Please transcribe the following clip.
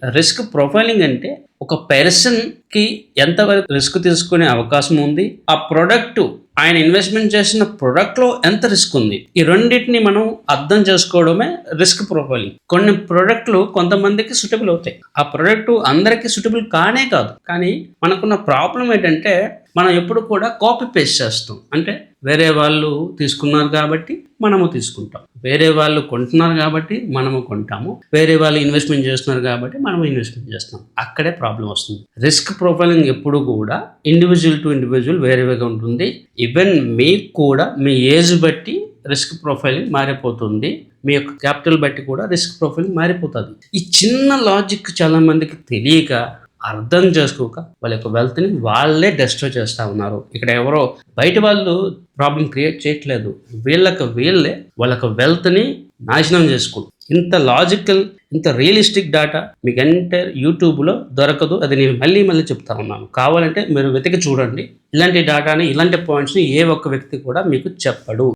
Risk profiling అంటే ఒక పర్సన్‌కి ఎంతవరకు రిస్క్ తీసుకునే అవకాశం ఉంది? ఆ ప్రొడక్ట్ ఆయన ఇన్వెస్ట్‌మెంట్ చేసిన ప్రొడక్ట్‌లో ఎంత రిస్క్ ఉంది? ఈ రెండిటిని మనం అర్థం చేసుకోవడమే రిస్క్ ప్రొఫైలింగ్. కొన్ని ప్రొడక్ట్‌లు కొంతమందికి సూటబుల్ అవుతాయి. ఆ ప్రొడక్ట్ అందరికీ సూటబుల్ కానే కాదు. కానీ మనకున్న ప్రాబ్లమ్ ఏంటంటే మనం ఎప్పుడు కూడా కాపీ పేస్ట్ చేస్తాం. అంటే వేరే వాళ్ళు తీసుకున్నారు కాబట్టి మనము తీసుకుంటాం. వేరే వాళ్ళు కొంటున్నారు కాబట్టి మనము కొంటాము. వేరే వాళ్ళు ఇన్వెస్ట్‌మెంట్ చేస్తున్నారు కాబట్టి మనము ఇన్వెస్ట్‌మెంట్ చేస్తున్నాం. అక్కడే ప్రాబ్లమ్ వస్తుంది. రిస్క్ ప్రొఫైలింగ్ ఎప్పుడు కూడా ఇండివిడ్యువల్ టు ఇండివిడ్యువల్ వేరేగా ఉంటుంది. ఈవెన్ మీకు కూడా మీ ఏజ్ బట్టి రిస్క్ ప్రొఫైలింగ్ మారిపోతుంది. మీ యొక్క క్యాపిటల్ బట్టి కూడా రిస్క్ ప్రొఫైలింగ్ మారిపోతుంది. ఈ చిన్న లాజిక్ చాలా మందికి తెలియక అర్థం చేసుకోక వాళ్ళ యొక్క వెల్త్‌ని వాళ్ళే డెస్ట్రాయ్ చేస్తా ఉన్నారు. ఇక్కడ ఎవరో బయట వాళ్ళు ప్రాబ్లమ్ క్రియేట్ చేయట్లేదు. వీళ్ళకి వీళ్ళే వాళ్ళ యొక్క వెల్త్‌ని నాశనం చేసుకుంటారు. ఇంత లాజికల్, ఇంత రియలిస్టిక్ డాటా మీకు ఎంటైర్ యూట్యూబ్‌లో దొరకదు. అది నేను మళ్ళీ మళ్ళీ చెప్తా ఉన్నాను. కావాలంటే మీరు వెతికి చూడండి. ఇలాంటి డాటాని, ఇలాంటి పాయింట్స్‌ని ఏ ఒక్క వ్యక్తి కూడా మీకు చెప్పడు.